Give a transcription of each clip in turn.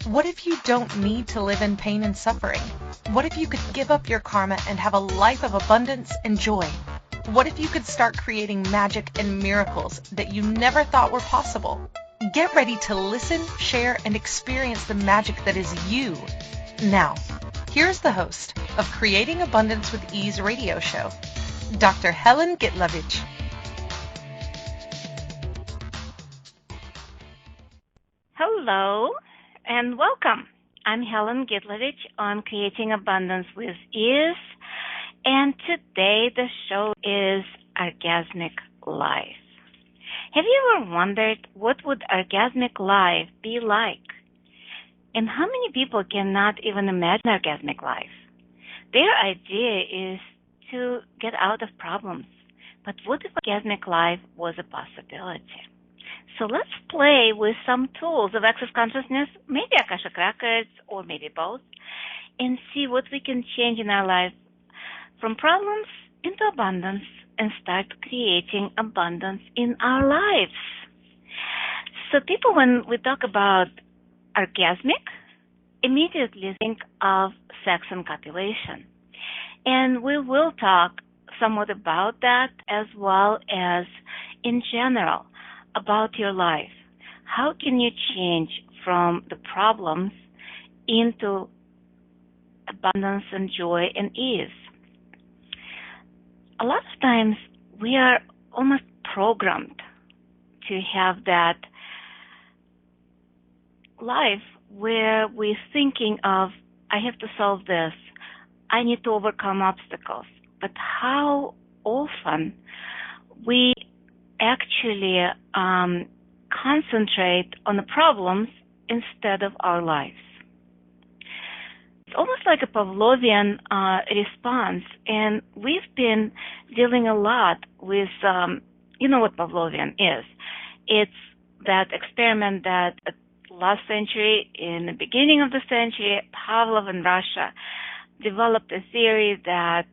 What if you don't need to live in pain and suffering? What if you could give up your karma and have a life of abundance and joy? What if you could start creating magic and miracles that you never thought were possible? Get ready to listen, share, and experience the magic that is you. Now, here's the host of Creating Abundance with Ease radio show, Dr. Helen Gitlevich. Hello and welcome. I'm Helen Gitlevich on Creating Abundance with Ease, and today the show is Orgasmic Life. Have you ever wondered what would Orgasmic Life be like? And how many people cannot even imagine Orgasmic Life? Their idea is to get out of problems. But what if Orgasmic Life was a possibility? So let's play with some tools of access consciousness, maybe Akashic records or maybe both, and see what we can change in our life from problems into abundance and start creating abundance in our lives. So people, when we talk about orgasmic, immediately think of sex and copulation. And we will talk somewhat about that as well as in general about your life. How can you change from the problems into abundance and joy and ease? A lot of times we are almost programmed to have that life where we're thinking of, I have to solve this, I need to overcome obstacles. But how often we actually concentrate on the problems instead of our lives. It's almost like a Pavlovian response, and we've been dealing a lot with, you know what Pavlovian is. It's that experiment that last century, in the beginning of the century, Pavlov in Russia developed a theory that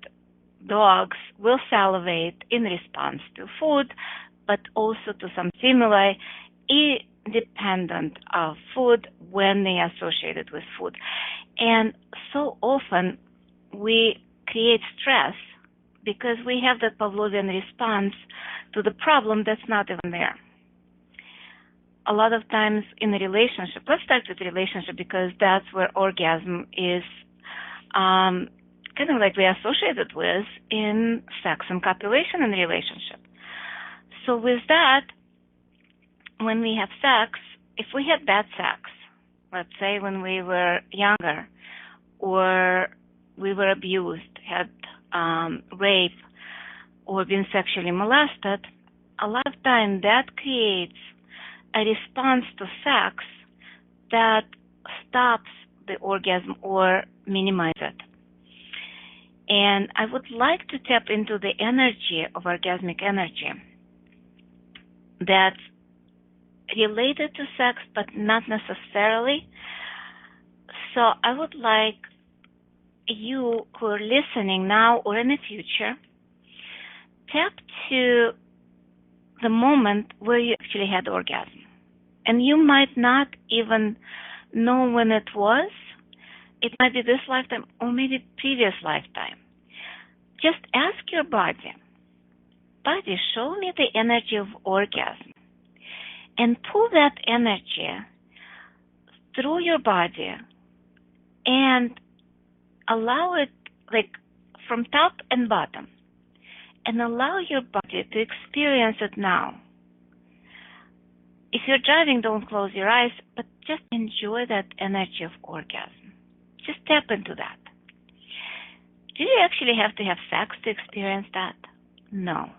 dogs will salivate in response to food, but also to some stimuli independent of food when they are associated with food. And so often we create stress because we have that Pavlovian response to the problem that's not even there. A lot of times in a relationship, let's start with relationship because that's where orgasm is kind of like we are associated with in sex and copulation in a relationship. So with that, when we have sex, if we had bad sex, let's say when we were younger, or we were abused, had rape, or been sexually molested, a lot of time that creates a response to sex that stops the orgasm or minimizes it. And I would like to tap into the energy of orgasmic energy that's related to sex, but not necessarily. So I would like you who are listening now or in the future, tap to the moment where you actually had orgasm. And you might not even know when it was. It might be this lifetime or maybe previous lifetime. Just ask your body, show me the energy of orgasm, and pull that energy through your body and allow it like from top and bottom, and allow your body to experience it now. If you're driving, don't close your eyes, but just enjoy that energy of orgasm. Just tap into that. Do you actually have to have sex to experience that? No.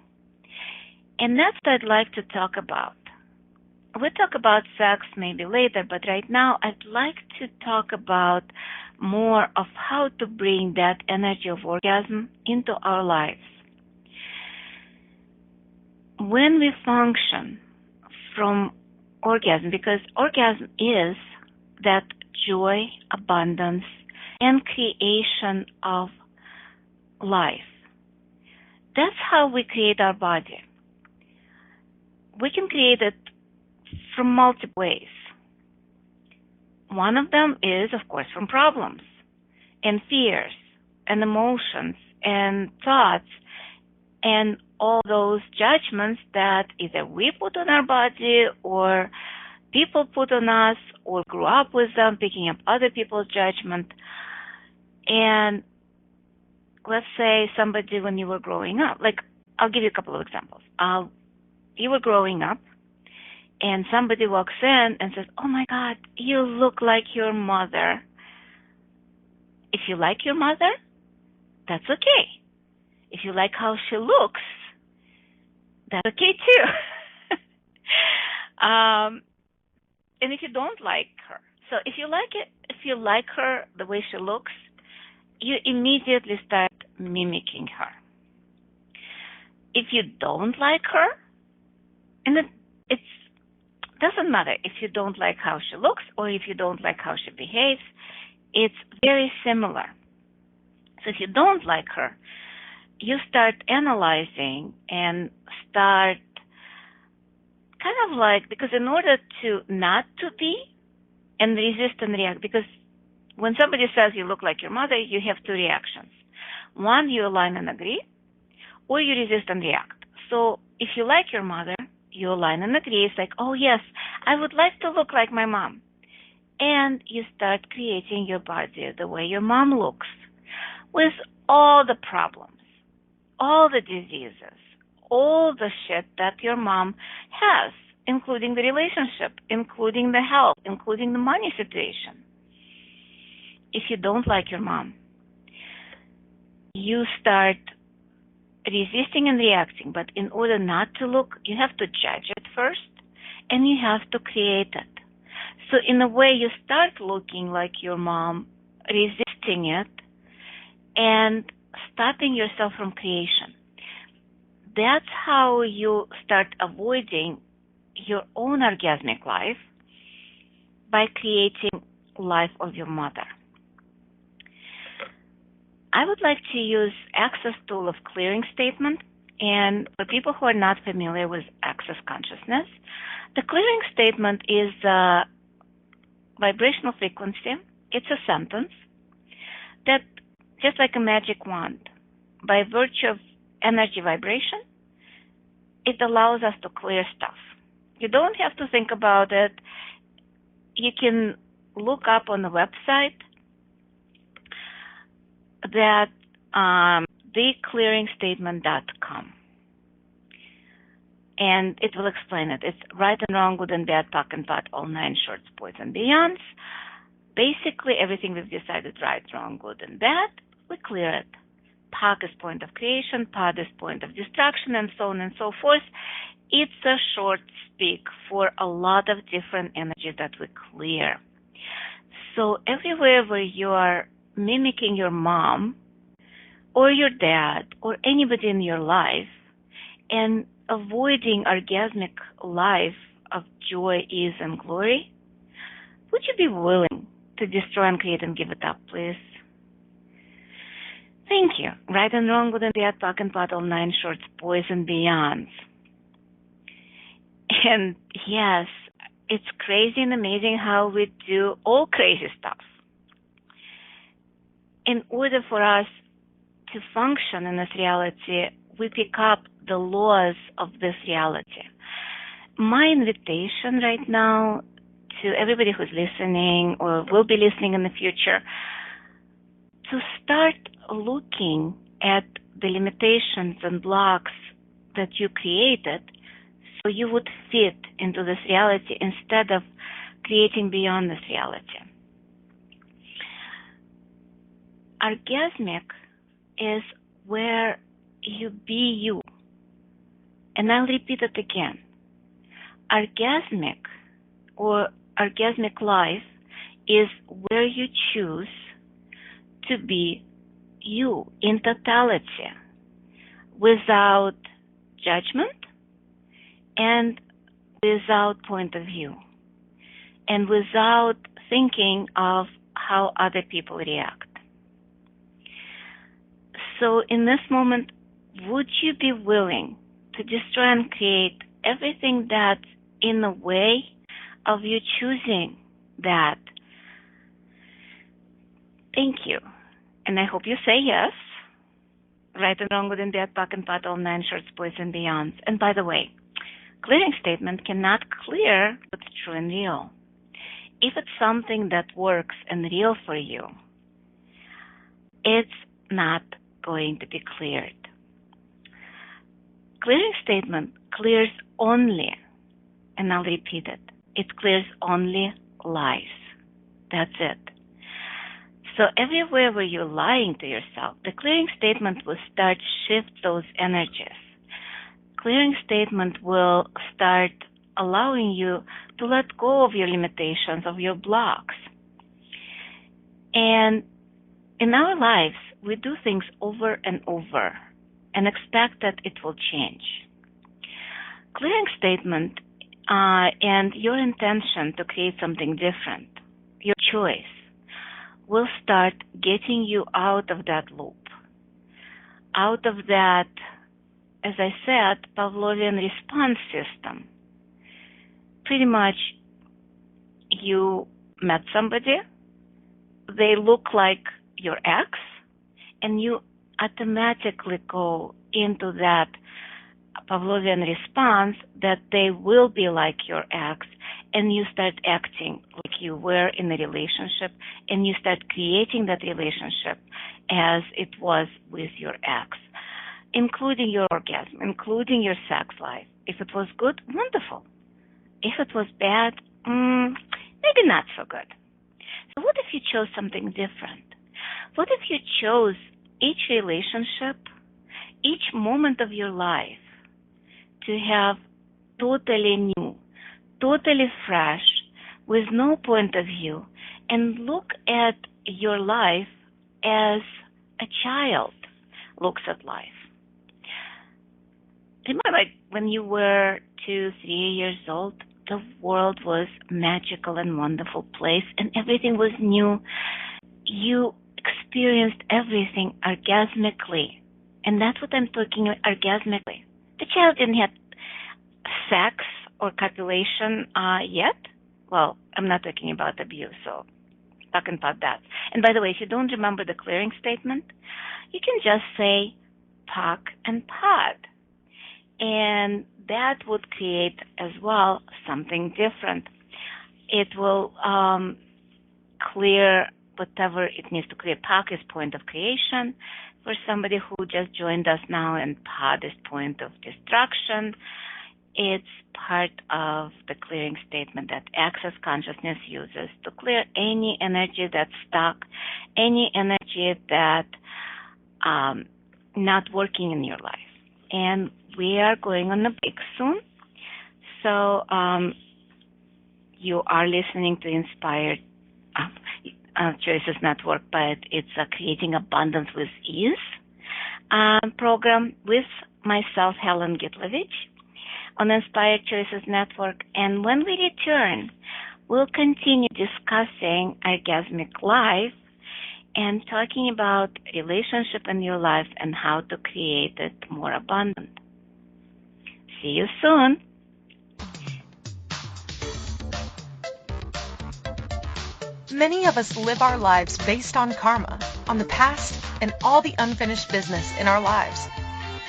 And that's what I'd like to talk about. We'll talk about sex maybe later, but right now I'd like to talk about more of how to bring that energy of orgasm into our lives. When we function from orgasm, because orgasm is that joy, abundance, and creation of life. That's how we create our body. We can create it from multiple ways. One of them is, of course, from problems and fears and emotions and thoughts and all those judgments that either we put on our body or people put on us or grew up with them, picking up other people's judgment. And let's say somebody when you were growing up, like I'll give you a couple of examples. You were growing up and somebody walks in and says, "Oh my God, you look like your mother." If you like your mother, that's okay. If you like how she looks, that's okay too. And if you don't like her, so if you like her the way she looks, you immediately start mimicking her. If you don't like her, and it doesn't matter if you don't like how she looks or if you don't like how she behaves, it's very similar. So if you don't like her, you start analyzing and start kind of like, because in order to not to be and resist and react, because when somebody says you look like your mother, you have two reactions. One, you align and agree, or you resist and react. So if you like your mother, you align and agree. It's like, oh yes, I would like to look like my mom. And you start creating your body the way your mom looks, with all the problems, all the diseases, all the shit that your mom has, including the relationship, including the health, including the money situation. If you don't like your mom, you start resisting and reacting. But in order not to look, you have to judge it first, and you have to create it. So in a way, you start looking like your mom, resisting it, and stopping yourself from creation. That's how you start avoiding your own orgasmic life by creating life of your mother. I would like to use Access tool of clearing statement. And for people who are not familiar with Access consciousness, the clearing statement is a vibrational frequency. It's a sentence that, just like a magic wand, by virtue of energy vibration, it allows us to clear stuff. You don't have to think about it. You can look up on the website that theclearingstatement.com, and it will explain it. It's right and wrong, good and bad, POC and POD, all nine shorts, boys and beyonds. Basically, everything we've decided, right, wrong, good and bad, we clear it. POC is point of creation, POD is point of destruction, and so on and so forth. It's a short speak for a lot of different energies that we clear. So everywhere where you are mimicking your mom or your dad or anybody in your life and avoiding orgasmic life of joy, ease, and glory, would you be willing to destroy and create and give it up, please? Thank you. Right and wrong, good and bad, POC and POD, all nine shorts, boys and beyonds. And yes, it's crazy and amazing how we do all crazy stuff. In order for us to function in this reality, we pick up the laws of this reality. My invitation right now to everybody who's listening or will be listening in the future, to start looking at the limitations and blocks that you created so you would fit into this reality instead of creating beyond this reality. Orgasmic is where you be you. And I'll repeat it again. Orgasmic or orgasmic life is where you choose to be you in totality, without judgment and without point of view, and without thinking of how other people react. So in this moment, would you be willing to destroy and create everything that's in the way of you choosing that Thank you. And I hope you say yes. Right and wrong, within that buck and pot, all nine shorts, boys and beyonds. And by the way, clearing statement cannot clear what's true and real. If it's something that works and real for you, it's not going to be cleared. Clearing statement clears only, and I'll repeat it clears only lies. That's it. So everywhere where you're lying to yourself, the clearing statement will start shift those energies. Clearing statement will start allowing you to let go of your limitations, of your blocks. And in our lives, we do things over and over and expect that it will change. Clearing statement and your intention to create something different, your choice, will start getting you out of that loop, out of that, as I said, Pavlovian response system. Pretty much, you met somebody, they look like your ex, and you automatically go into that Pavlovian response that they will be like your ex, and you start acting like you were in a relationship, and you start creating that relationship as it was with your ex, including your orgasm, including your sex life. If it was good, wonderful. If it was bad, maybe not so good. So what if you chose something different? What if you chose each relationship, each moment of your life to have totally new, totally fresh, with no point of view, and look at your life as a child looks at life? Remember, like when you were 2, 3 years old, the world was magical and wonderful place, and everything was new. You experienced everything orgasmically, and that's what I'm talking about, orgasmically. The child didn't have sex or copulation yet. Well, I'm not talking about abuse, so talking about that. And by the way, if you don't remember the clearing statement, you can just say POC and POD. And that would create as well something different. It will clear whatever it needs to clear. POC is point of creation for somebody who just joined us now, and POD is point of destruction. It's part of the clearing statement that Access Consciousness uses to clear any energy that's stuck, any energy that not working in your life. And we are going on a break soon. So you are listening to Inspired Choices Network, but it's a Creating Abundance with Ease program with myself, Helen Gitlevich, on Inspired Choices Network. And when we return, we'll continue discussing Orgasmic Life and talking about relationship in your life and how to create it more abundant. See you soon. Many of us live our lives based on karma, on the past, and all the unfinished business in our lives.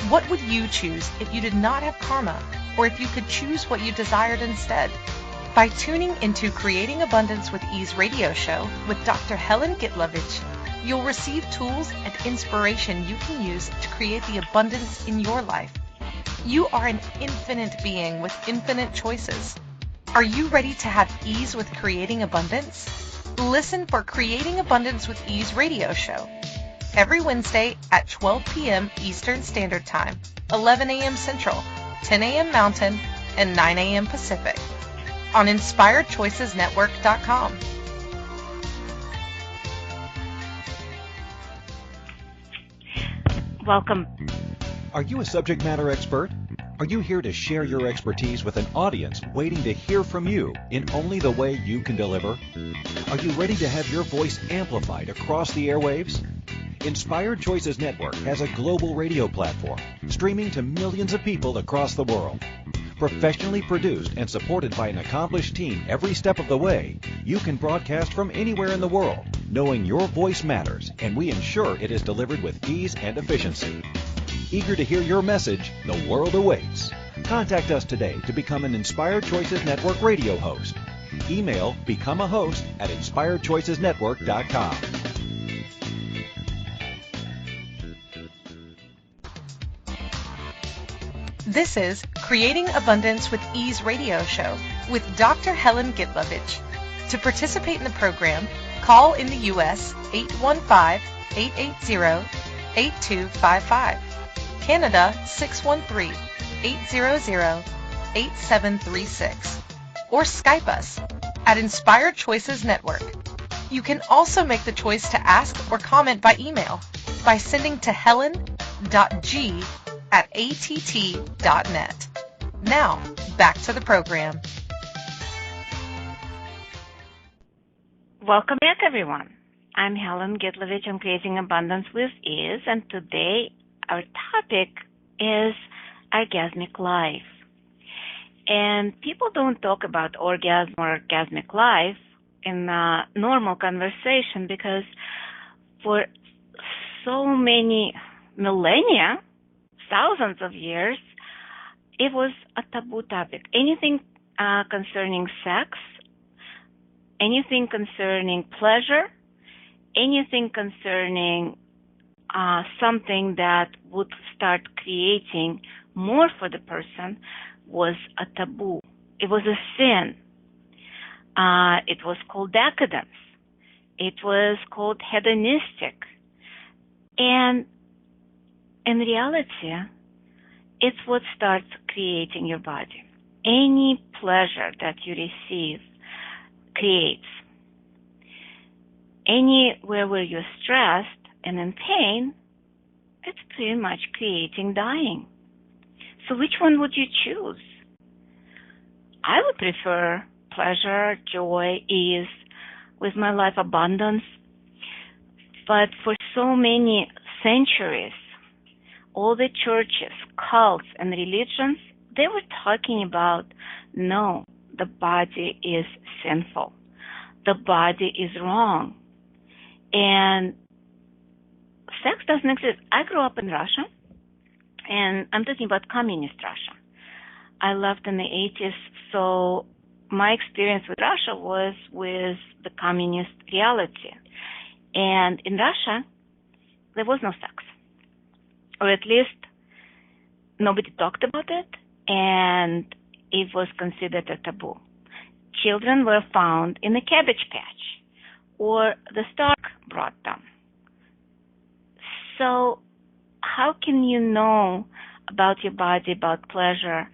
What would you choose if you did not have karma, or if you could choose what you desired instead? By tuning into Creating Abundance with Ease radio show with Dr. Helen Gitlevich, you'll receive tools and inspiration you can use to create the abundance in your life. You are an infinite being with infinite choices. Are you ready to have ease with creating abundance? Listen for Creating Abundance with Ease radio show every Wednesday at 12 p.m. Eastern Standard Time, 11 a.m. Central, 10 a.m. Mountain, and 9 a.m. Pacific on InspiredChoicesNetwork.com. Welcome. Are you a subject matter expert? Are you here to share your expertise with an audience waiting to hear from you in only the way you can deliver? Are you ready to have your voice amplified across the airwaves? Inspired Choices Network has a global radio platform streaming to millions of people across the world. Professionally produced and supported by an accomplished team every step of the way, you can broadcast from anywhere in the world knowing your voice matters, and we ensure it is delivered with ease and efficiency. Eager to hear your message, the world awaits. Contact us today to become an Inspired Choices Network radio host. Email becomeahost@inspiredchoicesnetwork.com. This is Creating Abundance with Ease radio show with Dr. Helen Gitlevich. To participate in the program, call in the U.S. 815-880-8255, Canada 613-800-8736, or Skype us at Inspired Choices Network. You can also make the choice to ask or comment by email by sending to helen.g@att.net. Now, back to the program. Welcome back, everyone. I'm Helen Gitlevich. I'm Creating Abundance with Ease, and today our topic is Orgasmic Life. And people don't talk about orgasm or orgasmic life in a normal conversation because for so many millennia, thousands of years, it was a taboo topic. Anything concerning sex, anything concerning pleasure, anything concerning something that would start creating more for the person was a taboo. It was a sin. It was called decadence. It was called hedonistic. And in reality, it's what starts creating your body. Any pleasure that you receive creates. Anywhere where you're stressed and in pain, it's pretty much creating dying. So which one would you choose? I would prefer pleasure, joy, ease, with my life abundance. But for so many centuries, all the churches, cults, and religions, they were talking about, no, the body is sinful. The body is wrong. And sex doesn't exist. I grew up in Russia, and I'm talking about communist Russia. I left in the 80s, so my experience with Russia was with the communist reality. And in Russia, there was no sex. Or at least nobody talked about it, and it was considered a taboo. Children were found in a cabbage patch, or the stork brought them. So how can you know about your body, about pleasure,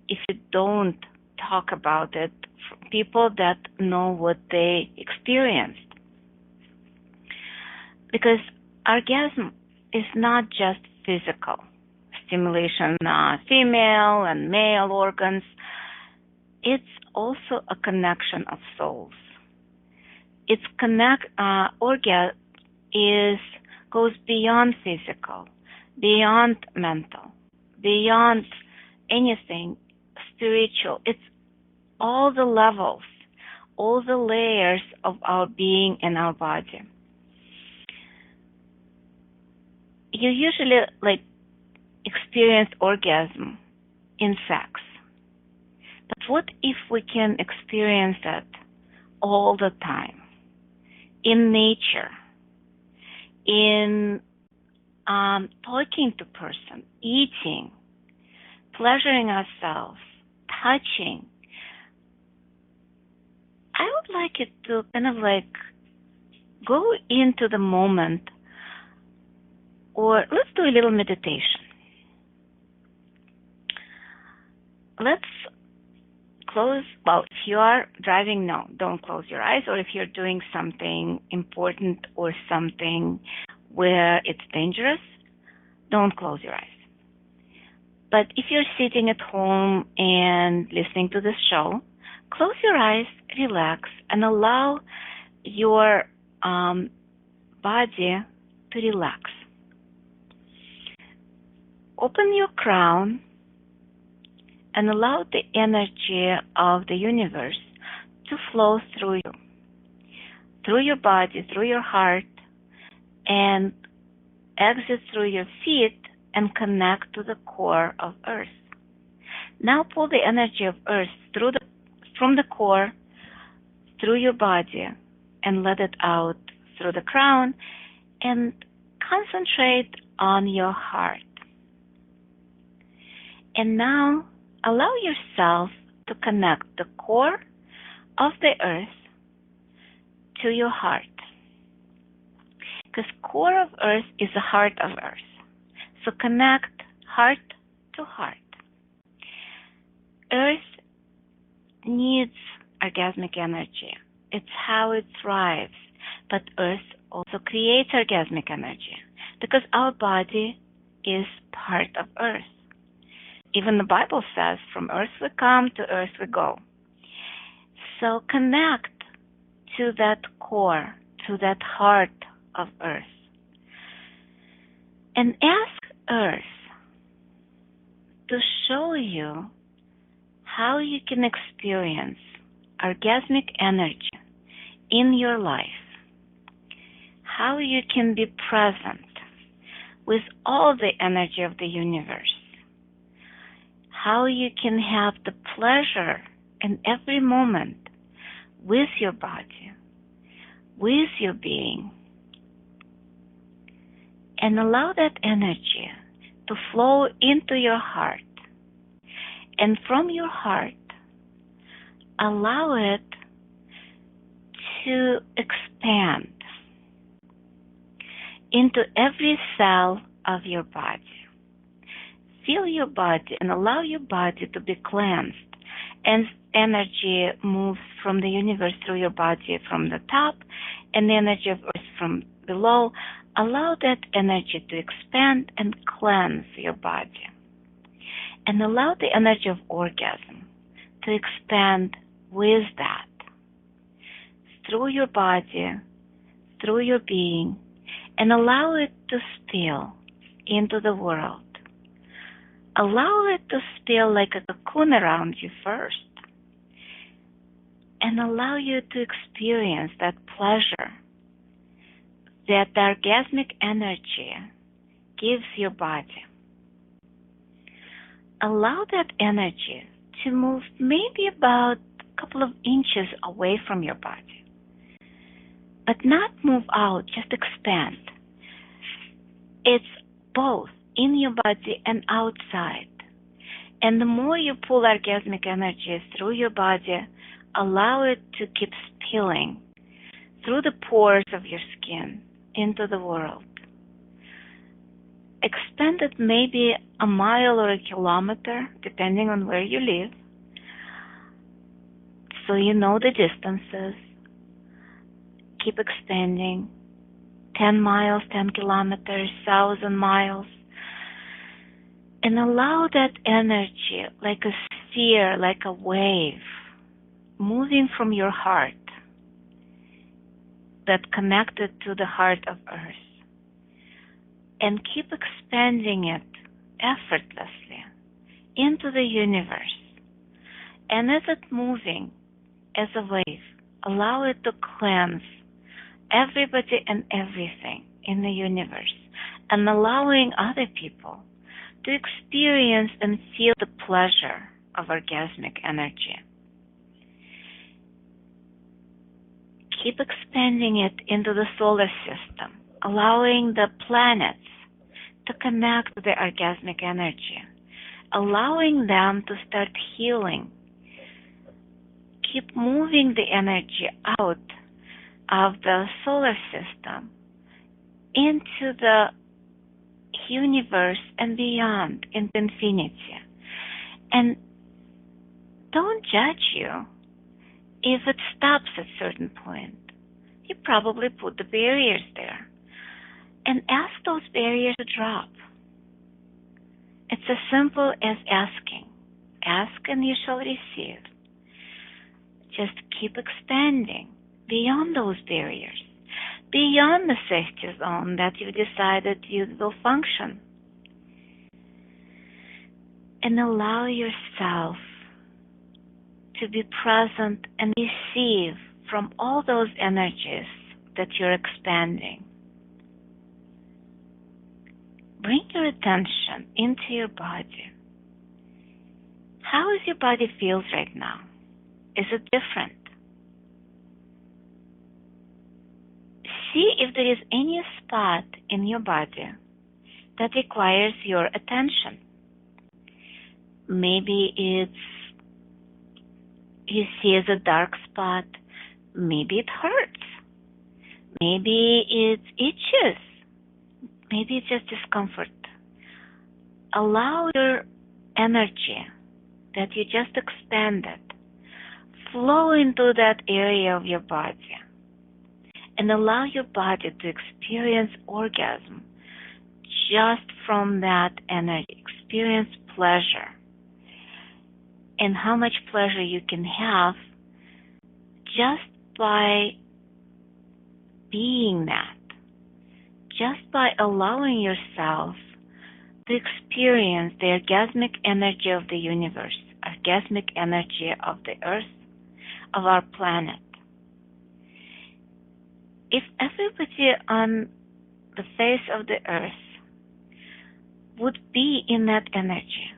if you don't talk about it from people that know what they experienced? Because orgasm is not just physical stimulation, female and male organs. It's also a connection of souls. It's orgasm goes beyond physical, beyond mental, beyond anything spiritual. It's all the levels, all the layers of our being and our body. You usually experience orgasm in sex. But what if we can experience it all the time? In nature, in talking to person, eating, pleasuring ourselves, touching. I would like it to go into the moment, or let's do a little meditation. Let's close, if you are driving, no, don't close your eyes, or if you're doing something important or something where it's dangerous, don't close your eyes. But if you're sitting at home and listening to this show, close your eyes, relax, and allow your body to relax. Open your crown and allow the energy of the universe to flow through you, through your body, through your heart, and exit through your feet and connect to the core of Earth. Now pull the energy of Earth from the core through your body and let it out through the crown and concentrate on your heart. And now allow yourself to connect the core of the Earth to your heart. Because core of Earth is the heart of Earth. So connect heart to heart. Earth needs orgasmic energy. It's how it thrives. But Earth also creates orgasmic energy because our body is part of Earth. Even the Bible says, from Earth we come, to Earth we go. So connect to that core, to that heart of Earth. And ask Earth to show you how you can experience orgasmic energy in your life. How you can be present with all the energy of the universe. How you can have the pleasure in every moment with your body, with your being. And allow that energy to flow into your heart. And from your heart, allow it to expand into every cell of your body. Feel your body and allow your body to be cleansed. And energy moves from the universe through your body from the top, and the energy of Earth from below. Allow that energy to expand and cleanse your body. And allow the energy of orgasm to expand with that. Through your body, through your being, and allow it to spill into the world. Allow it to spill like a cocoon around you first. And allow you to experience that pleasure that the orgasmic energy gives your body. Allow that energy to move maybe about a couple of inches away from your body. But not move out, just expand. It's both in your body and outside. And the more you pull orgasmic energy through your body, allow it to keep spilling through the pores of your skin into the world. Expand it maybe a mile or a kilometer, depending on where you live, so you know the distances. Keep expanding. 10 miles, 10 kilometers, 1,000 miles. And allow that energy, like a sphere, like a wave, moving from your heart that connected to the heart of Earth. And keep expanding it effortlessly into the universe. And as it's moving as a wave, allow it to cleanse everybody and everything in the universe, and allowing other people to experience and feel the pleasure of orgasmic energy. Keep expanding it into the solar system, allowing the planets to connect to the orgasmic energy, allowing them to start healing. Keep moving the energy out of the solar system into the universe and beyond, into infinity. And don't judge you if it stops at a certain point. You probably put the barriers there. And ask those barriers to drop. It's as simple as asking. Ask and you shall receive. Just keep expanding beyond those barriers, beyond the safety zone that you decided you will function. And allow yourself to be present and receive from all those energies that you're expanding, bring your attention into your body. How is your body feels right now? Is it different? See if there is any spot in your body that requires your attention. Maybe you see as a dark spot. Maybe it hurts. Maybe it itches. Maybe it's just discomfort. Allow your energy that you just expanded flow into that area of your body and allow your body to experience orgasm just from that energy. Experience pleasure and how much pleasure you can have just by being that, just by allowing yourself to experience the orgasmic energy of the universe, orgasmic energy of the earth, of our planet. If everybody on the face of the earth would be in that energy,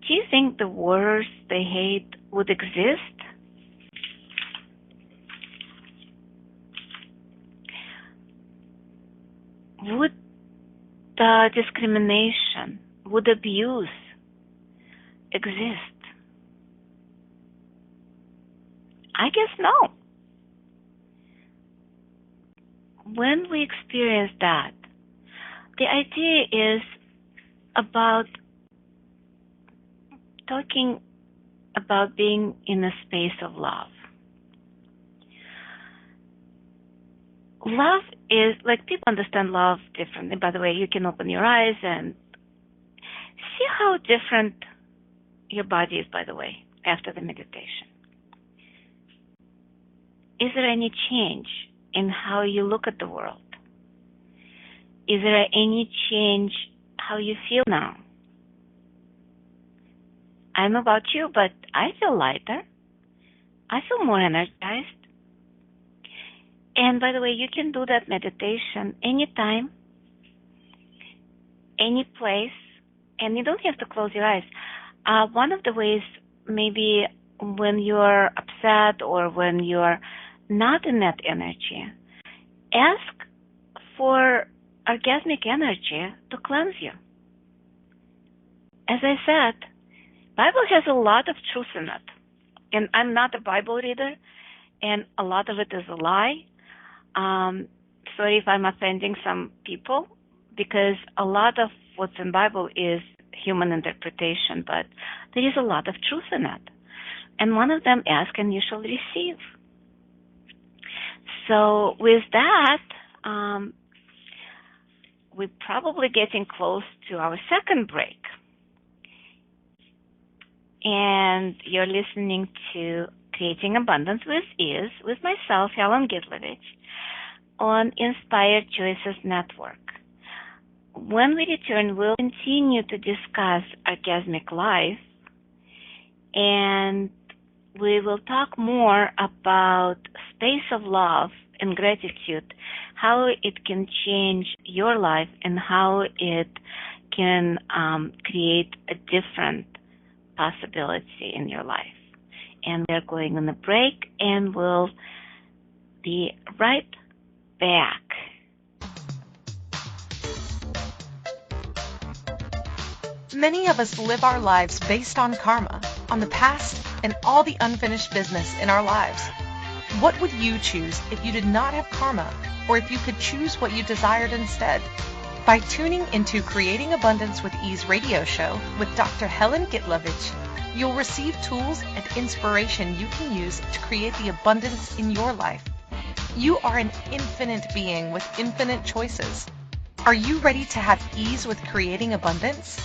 do you think the wars, the hate would exist? Would discrimination, would abuse exist? I guess no. When we experience that, the idea is about talking about being in a space of love. Love is, like, people understand love differently. By the way, you can open your eyes and see how different your body is, by the way, after the meditation. Is there any change in how you look at the world? Is there any change how you feel now? I don't know about you, but I feel lighter. I feel more energized. And by the way, you can do that meditation anytime, any place, and you don't have to close your eyes. One of the ways, maybe when you're upset or when you're not in that energy, ask for orgasmic energy to cleanse you. As I said, Bible has a lot of truth in it. And I'm not a Bible reader, and a lot of it is a lie. Sorry if I'm offending some people, because a lot of what's in Bible is human interpretation, but there is a lot of truth in it. And one of them, ask and you shall receive. So with that, we're probably getting close to our second break. And you're listening to Creating Abundance with Ease with myself, Helen Gitlevich, on Inspired Choices Network. When we return, we'll continue to discuss Orgasmic Life, and we will talk more about space of love and gratitude, how it can change your life and how it can create a different possibility in your life. And we're going on a break, and we'll be right back. Many of us live our lives based on karma, on the past, and all the unfinished business in our lives. What would you choose if you did not have karma, or if you could choose what you desired instead? By tuning into Creating Abundance with Ease radio show with Dr. Helen Gitlevich, you'll receive tools and inspiration you can use to create the abundance in your life. You are an infinite being with infinite choices. Are you ready to have ease with creating abundance?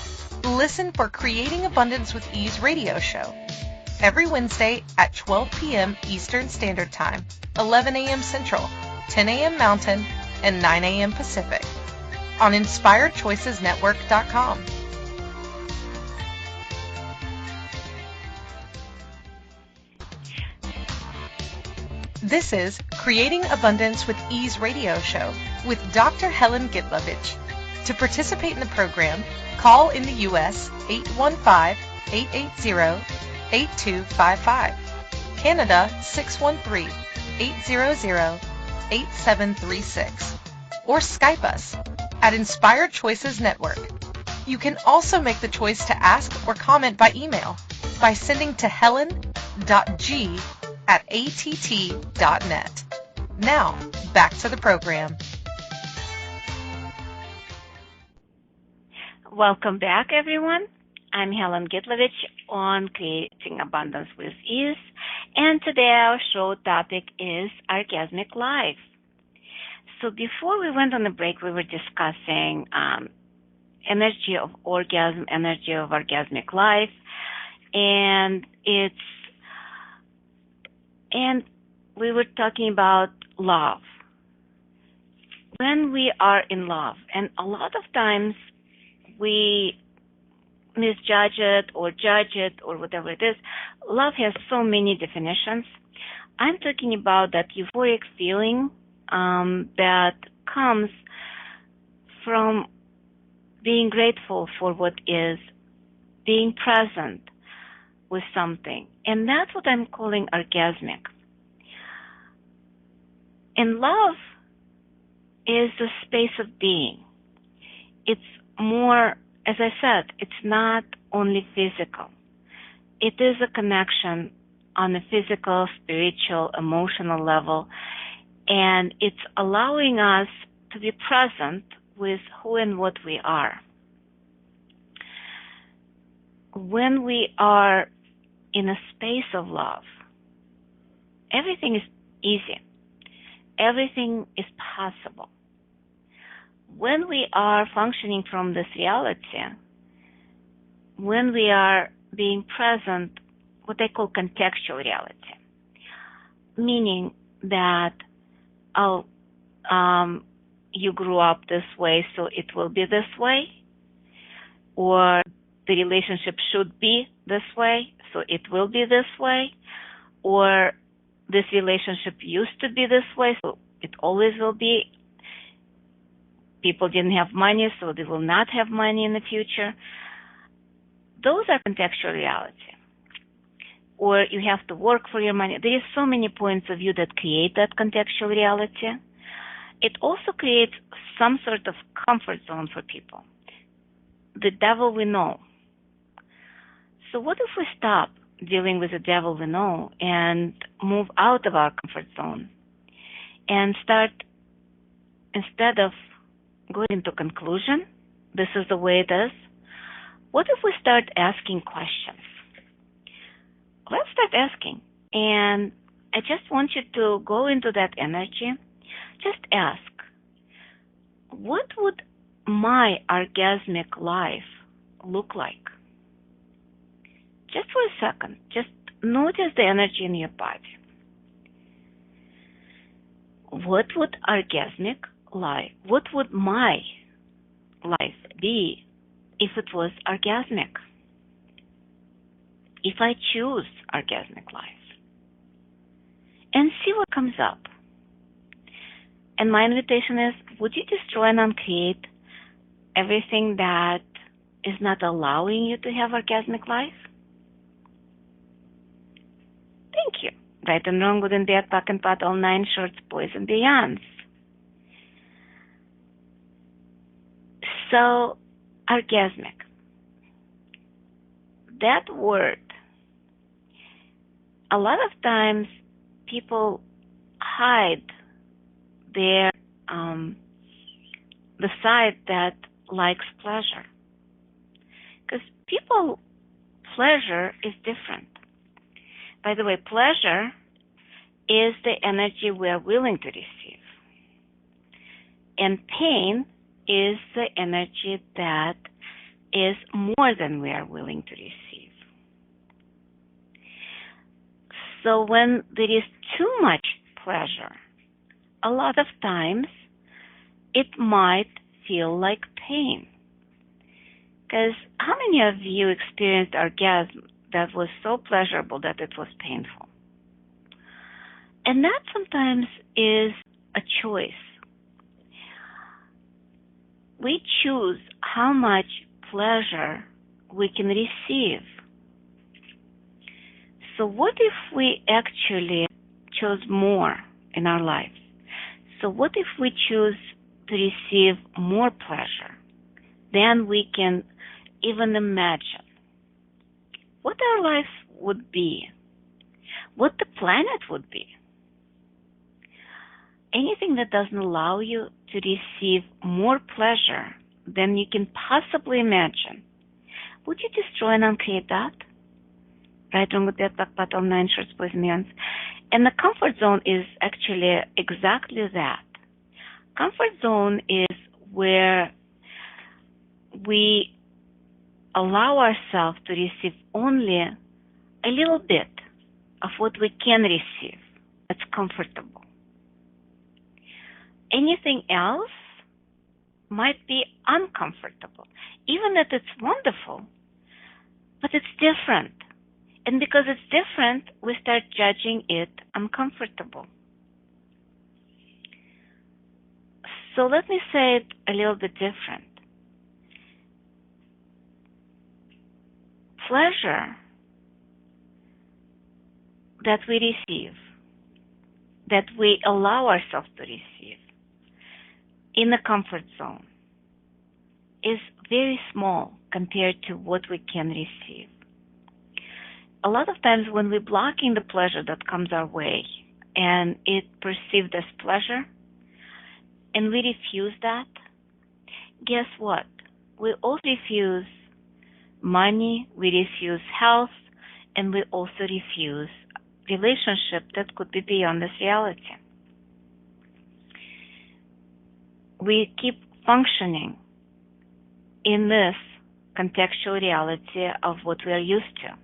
Listen for Creating Abundance with Ease radio show every Wednesday at 12 p.m. Eastern Standard Time, 11 a.m. Central, 10 a.m. Mountain, and 9 a.m. Pacific on InspiredChoicesNetwork.com. This is Creating Abundance with Ease radio show with Dr. Helen Gitlevich. To participate in the program, call in the U.S. 815-880-8255, Canada 613-800-8736, or Skype us at Inspired Choices Network. You can also make the choice to ask or comment by email by sending to helen.g@att.net. Now, back to the program. Welcome back, everyone. I'm Helen Gitlevich on Creating Abundance with Ease, and today our show topic is Orgasmic Life. So before we went on the break, we were discussing energy of orgasm, energy of orgasmic life, and we were talking about love. When we are in love, and a lot of times we misjudge it or judge it or whatever it is. Love has so many definitions. I'm talking about that euphoric feeling that comes from being grateful for what is, being present with something. And that's what I'm calling orgasmic. And love is the space of being. It's more, as I said, it's not only physical. It is a connection on a physical, spiritual, emotional level, and it's allowing us to be present with who and what we are. When we are in a space of love, everything is easy. Everything is possible. When we are functioning from this reality, when we are being present, what I call contextual reality, meaning that you grew up this way, so it will be this way, or the relationship should be this way, so it will be this way, or this relationship used to be this way, so it always will be. People didn't have money, so they will not have money in the future. Those are contextual reality. Or you have to work for your money. There is so many points of view that create that contextual reality. It also creates some sort of comfort zone for people. The devil we know. So what if we stop dealing with the devil we know and move out of our comfort zone and start, instead of going into conclusion, this is the way it is, what if we start asking questions? Let's start asking. And I just want you to go into that energy. Just ask, what would my orgasmic life look like? Just for a second, just notice the energy in your body. What would orgasmic life, what would my life be if it was orgasmic? If I choose orgasmic life? And see what comes up. And my invitation is, would you destroy and uncreate everything that is not allowing you to have orgasmic life? Thank you. Right and wrong, good and bad, pack and pot, all nine shorts, boys and beyonds. So, orgasmic. That word, a lot of times people hide their the side that likes pleasure. Because people, pleasure is different. By the way, pleasure is the energy we are willing to receive. And pain is the energy that is more than we are willing to receive. So when there is too much pleasure, a lot of times it might feel like pain. Because how many of you experienced orgasm that was so pleasurable that it was painful? And that sometimes is a choice. We choose how much pleasure we can receive. So what if we actually chose more in our lives? So what if we choose to receive more pleasure than we can even imagine? What our life would be? What the planet would be? Anything that doesn't allow you to receive more pleasure than you can possibly imagine, would you destroy and uncreate that? Right, wrong, good, bad, black, bottle, nine shorts, boys and beyonds. And the comfort zone is actually exactly that. Comfort zone is where we allow ourselves to receive only a little bit of what we can receive. That's comfortable. Anything else might be uncomfortable, even if it's wonderful, but it's different. And because it's different, we start judging it uncomfortable. So let me say it a little bit different. Pleasure that we receive, that we allow ourselves to receive in the comfort zone, is very small compared to what we can receive. A lot of times when we're blocking the pleasure that comes our way and it's perceived as pleasure, and we refuse that, guess what? We also refuse money, we refuse health, and we also refuse relationship that could be beyond this reality. We keep functioning in this contextual reality of what we are used to.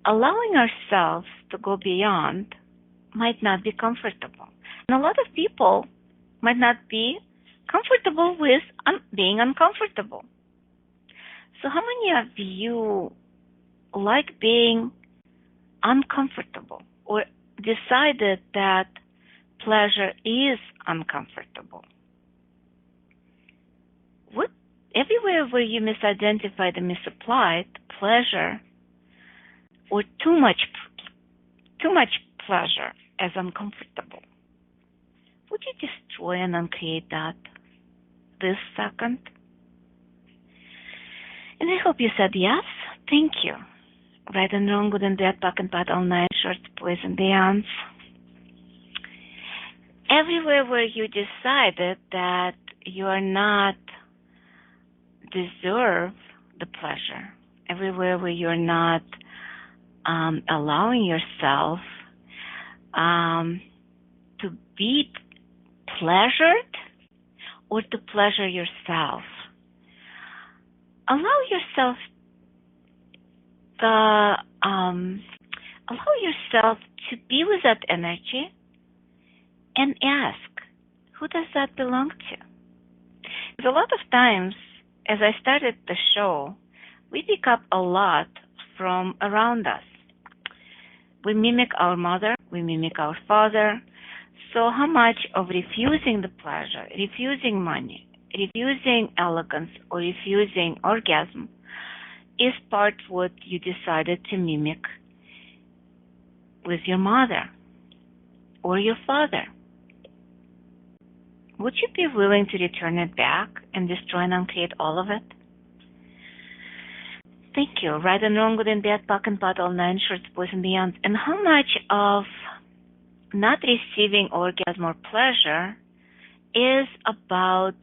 Allowing ourselves to go beyond might not be comfortable. And a lot of people might not be comfortable with being uncomfortable. So how many of you like being uncomfortable or decided that pleasure is uncomfortable? Everywhere where you misidentify and misapplied pleasure or too much pleasure as uncomfortable, would you destroy and uncreate that this second? And I hope you said yes. Thank you. Right and wrong, good and bad, black and white, all nine shorts, boys and beyonds. Everywhere where you decided that you are not deserve the pleasure, everywhere where you're not allowing yourself to be pleasured or to pleasure yourself, allow yourself to be with that energy and ask, who does that belong to? Because a lot of times, as I started the show, we pick up a lot from around us. We mimic our mother, we mimic our father. So how much of refusing the pleasure, refusing money, refusing elegance, or refusing orgasm is part of what you decided to mimic with your mother or your father? Would you be willing to return it back and destroy and uncreate all of it? Thank you. Right and wrong, good and bad, black and white, all nine shorts, boys and beyond. And how much of not receiving orgasm or pleasure is about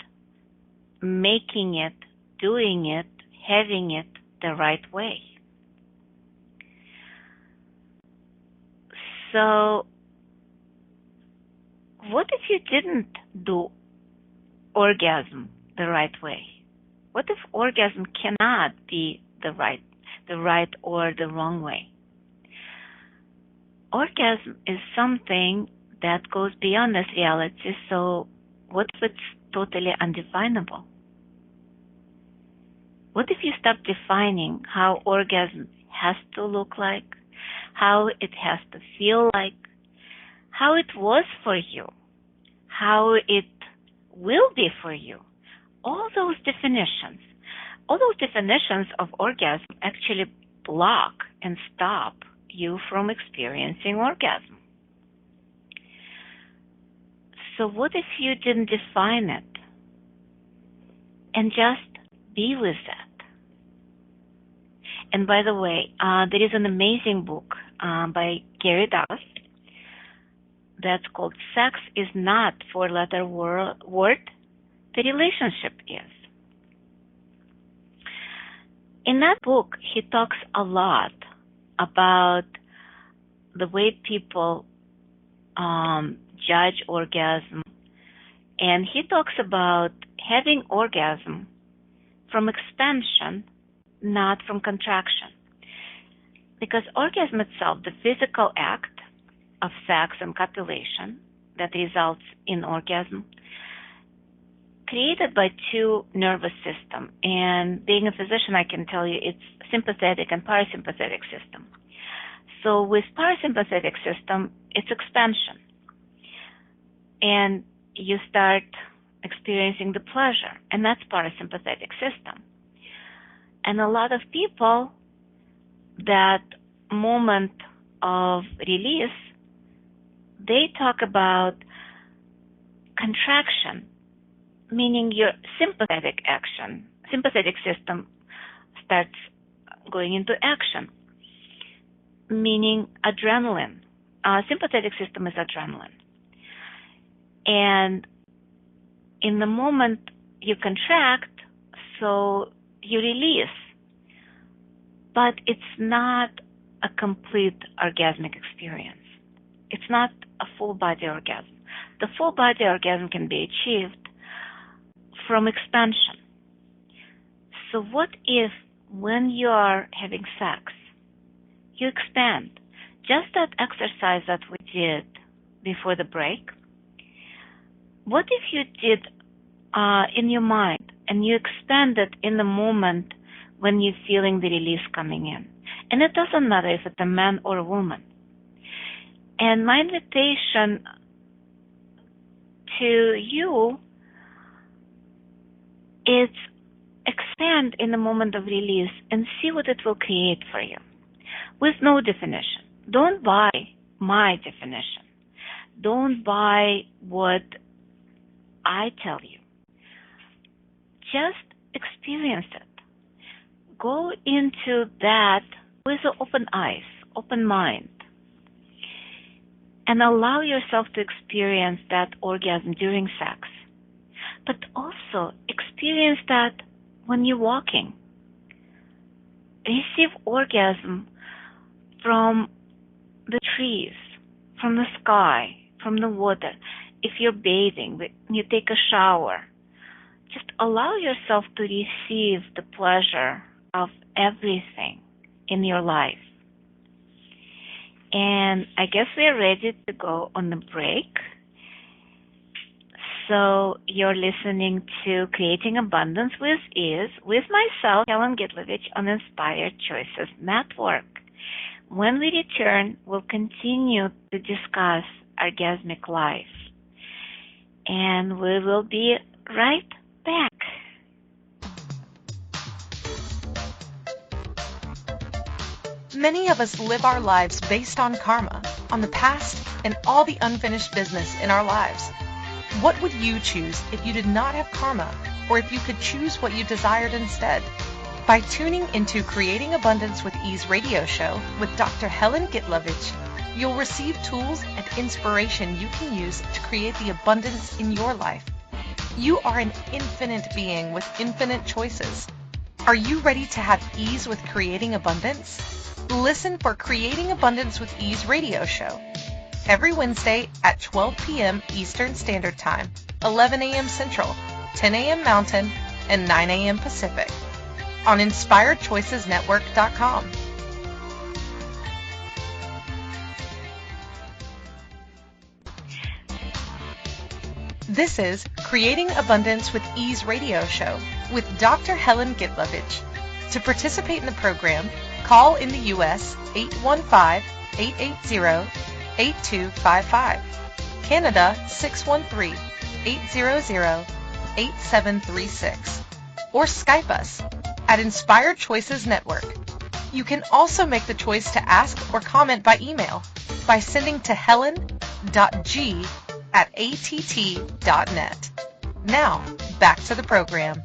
making it, doing it, having it the right way? So, what if you didn't do orgasm the right way? What if orgasm cannot be the right or the wrong way? Orgasm is something that goes beyond this reality, so what if it's totally undefinable? What if you stop defining how orgasm has to look like, how it has to feel like, how it was for you, how it will be for you. All those definitions of orgasm actually block and stop you from experiencing orgasm. So what if you didn't define it and just be with it? And by the way, there is an amazing book by Gary Douglas that's called Sex is Not Four-Letter Word, The Relationship Is. In that book, he talks a lot about the way people judge orgasm, and he talks about having orgasm from expansion, not from contraction. Because orgasm itself, the physical act of sex and copulation that results in orgasm, created by two nervous systems. And being a physician, I can tell you it's sympathetic and parasympathetic system. So with parasympathetic system, it's expansion. And you start experiencing the pleasure, and that's parasympathetic system. And a lot of people, that moment of release, they talk about contraction, meaning your sympathetic system starts going into action, meaning adrenaline. Sympathetic system is adrenaline. And in the moment you contract, so you release. But it's not a complete orgasmic experience. It's not a full body orgasm. The full body orgasm can be achieved from expansion. So what if when you are having sex, you expand? Just that exercise that we did before the break, what if you did in your mind and you expand it in the moment when you're feeling the release coming in? And it doesn't matter if it's a man or a woman. And my invitation to you is expand in the moment of release and see what it will create for you with no definition. Don't buy my definition. Don't buy what I tell you. Just experience it. Go into that with open eyes, open mind, and allow yourself to experience that orgasm during sex. But also experience that when you're walking. Receive orgasm from the trees, from the sky, from the water. If you're bathing, when you take a shower, just allow yourself to receive the pleasure of everything in your life. And I guess we're ready to go on the break. So you're listening to Creating Abundance with Ease with myself, Helen Gitlevich, on Inspired Choices Network. When we return, we'll continue to discuss Orgasmic Life. And we will be right back. Many of us live our lives based on karma, on the past, and all the unfinished business in our lives. What would you choose if you did not have karma, or if you could choose what you desired instead? By tuning into Creating Abundance with Ease radio show with Dr. Helen Gitlevich, you'll receive tools and inspiration you can use to create the abundance in your life. You are an infinite being with infinite choices. Are you ready to have ease with creating abundance? Listen for Creating Abundance with Ease radio show every Wednesday at 12 p.m. Eastern Standard Time, 11 a.m. Central, 10 a.m. Mountain, and 9 a.m. Pacific on InspiredChoicesNetwork.com. This is Creating Abundance with Ease radio show with Dr. Helen Gitlevich. To participate in the program, call in the U.S. 613-880-8255. Canada 613-800-8736. Or Skype us at Inspired Choices Network. You can also make the choice to ask or comment by email by sending to helen.g@att.net. Now, back to the program.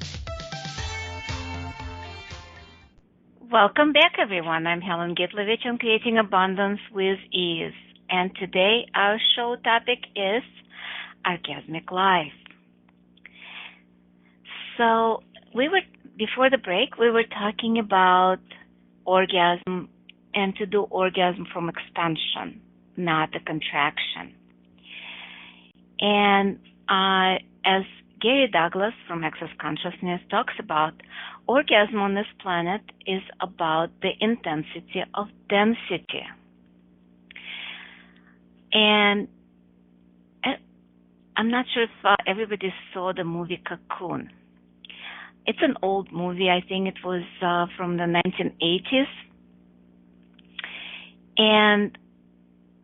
Welcome back, everyone. I'm Helen Gitlevich on Creating Abundance with Ease. And today our show topic is Orgasmic Life. So before the break, we were talking about orgasm and to do orgasm from expansion, not a contraction. And as Gary Douglas from Access Consciousness talks about, orgasm on this planet is about the intensity of density. And I'm not sure if everybody saw the movie Cocoon. It's an old movie. I think it was from the 1980s. And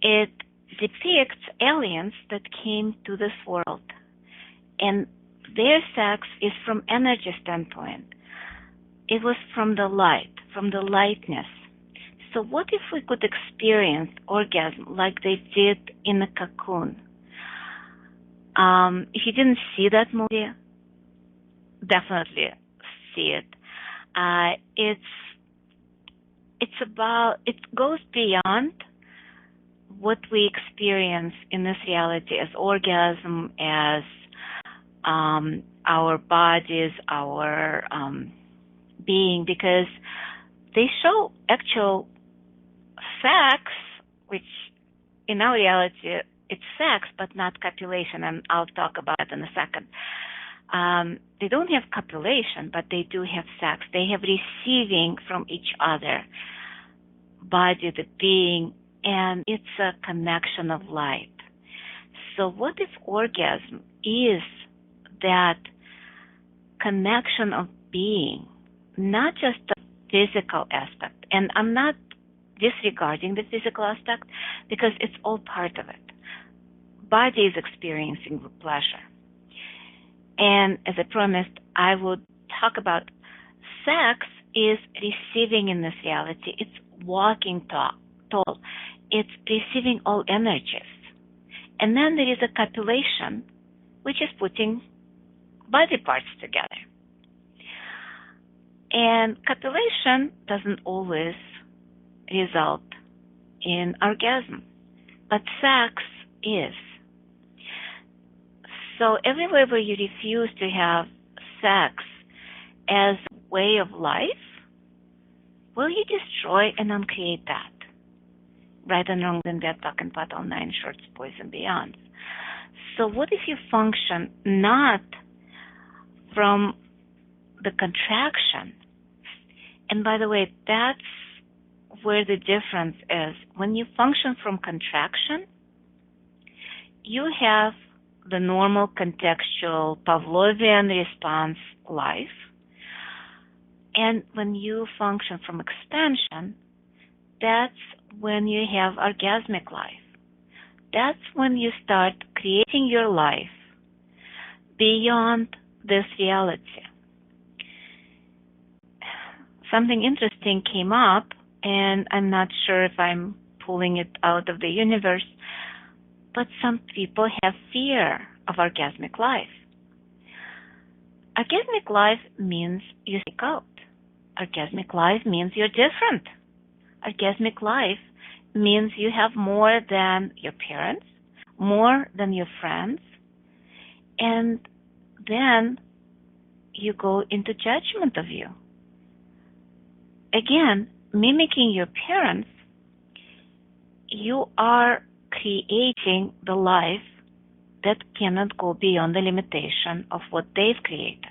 it depicts aliens that came to this world. And their sex is from energy standpoint. It was from the light, from the lightness. So what if we could experience orgasm like they did in a Cocoon? If you didn't see that movie, definitely see it. It goes beyond what we experience in this reality as orgasm, as our bodies, our being, because they show actual sex, which in our reality it's sex but not copulation, and I'll talk about it in a second. They don't have copulation, but they do have sex. They have receiving from each other, body, the being, and it's a connection of light. So what if orgasm is that connection of being, not just the physical aspect? And I'm not disregarding the physical aspect because it's all part of it. Body is experiencing the pleasure. And as I promised, I would talk about sex is receiving in this reality. It's walking tall. It's receiving all energies. And then there is a copulation, which is putting body parts together. And copulation doesn't always result in orgasm, but sex is. So everywhere where you refuse to have sex as a way of life, will you destroy and uncreate that? Right and wrong, then we're talking about all 9 shorts, boys, and beyonds. So what if you function not from the contraction? And by the way, that's where the difference is. When you function from contraction, you have the normal contextual Pavlovian response life. And when you function from expansion, that's when you have orgasmic life. That's when you start creating your life beyond this reality. Something interesting came up, and I'm not sure if I'm pulling it out of the universe, but some people have fear of orgasmic life. Orgasmic life means you seek out. Orgasmic life means you're different. Orgasmic life means you have more than your parents, more than your friends, and then you go into judgment of you. Again, mimicking your parents, you are creating the life that cannot go beyond the limitation of what they've created.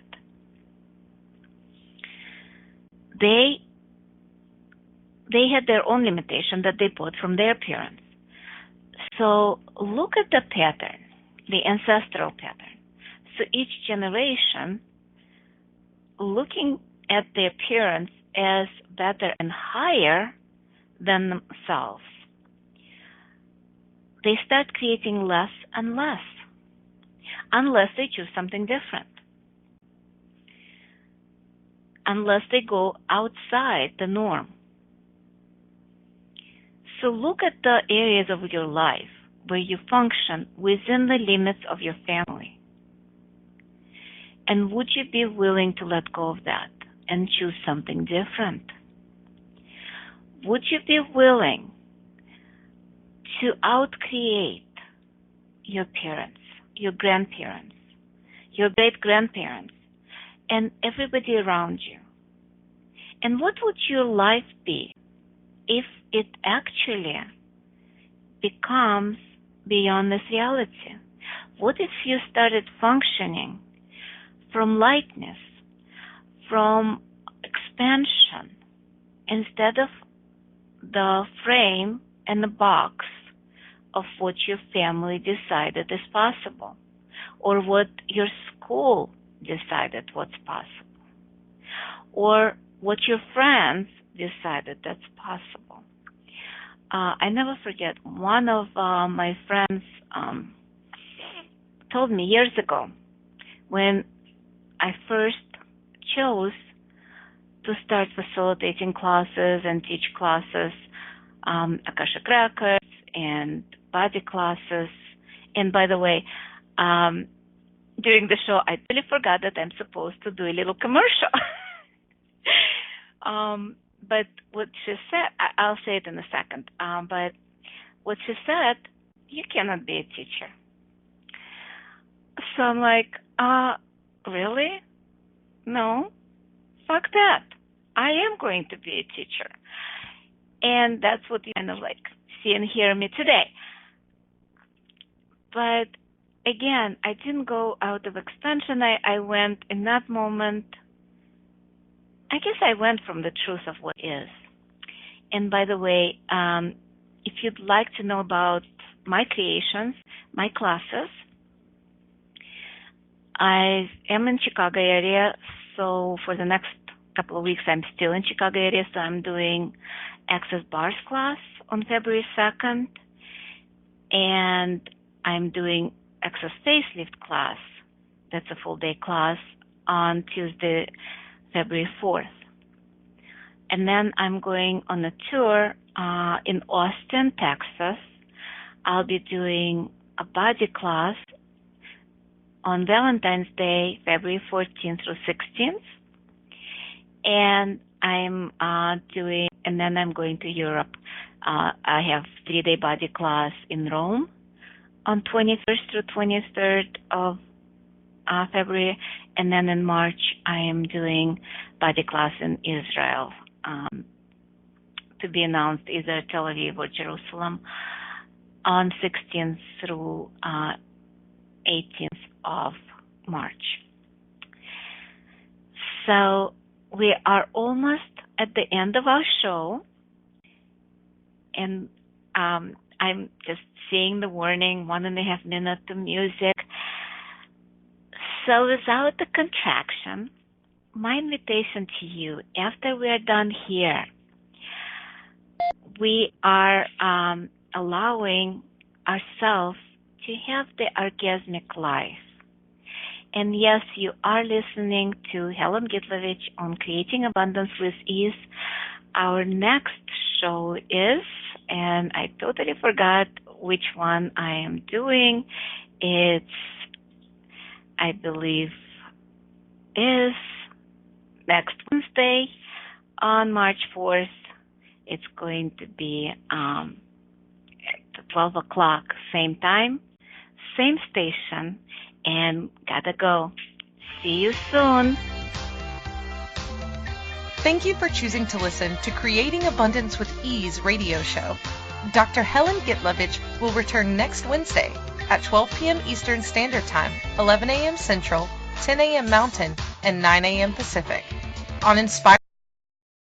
They had their own limitation that they bought from their parents. So look at the pattern, the ancestral pattern. So each generation looking at their parents as better and higher than themselves. they start creating less and less, unless they choose something different, unless they go outside the norm. So look at the areas of your life where you function within the limits of your family. And would you be willing to let go of that and choose something different? Would you be willing to outcreate your parents, your grandparents, your great-grandparents, and everybody around you? And what would your life be if it actually becomes beyond this reality? What if you started functioning from lightness, from expansion, instead of the frame and the box of what your family decided is possible, or what your school decided what's possible, or what your friends decided that's possible? I never forget, one of my friends told me years ago, when I first chose to start facilitating classes and teach classes, Akashic records and body classes. And by the way, during the show, I totally forgot that I'm supposed to do a little commercial. But what she said, I'll say it in a second, but what she said, you cannot be a teacher. So I'm like, really? No, fuck that. I am going to be a teacher. And that's what you kind of like see and hear me today. But again, I didn't go out of expansion. I went in that moment, I guess I went from the truth of what is. And by the way, if you'd like to know about my creations, my classes, I am in Chicago area, so for the next couple of weeks I'm still in Chicago area, so I'm doing Access Bars class on February 2nd, and I'm doing Access Facelift class, that's a full day class, on Tuesday, February 4th. And then I'm going on a tour in Austin, Texas. I'll be doing a body class on Valentine's Day, February 14th through 16th. And then I'm going to Europe. I have 3-day body class in Rome on 21st through 23rd of February. And then in March, I am doing body class in Israel, to be announced either Tel Aviv or Jerusalem on 16th through 18th of March. So we are almost at the end of our show, and I'm just seeing the warning, 1.5 minutes to music. So without the contraction, my invitation to you, after we are done here, we are allowing ourselves to have the orgasmic life. And yes, you are listening to Helen Gitlevich on Creating Abundance with Ease. Our next show is, and I totally forgot which one I am doing. It's, I believe, is next Wednesday on March 4th. It's going to be at 12 o'clock, same time, same station, and gotta go. See you soon. Thank you for choosing to listen to Creating Abundance with Ease radio show. Dr. Helen Gitlevich will return next Wednesday at 12 p.m. Eastern Standard Time, 11 a.m. Central, 10 a.m. Mountain, and 9 a.m. Pacific on Inspire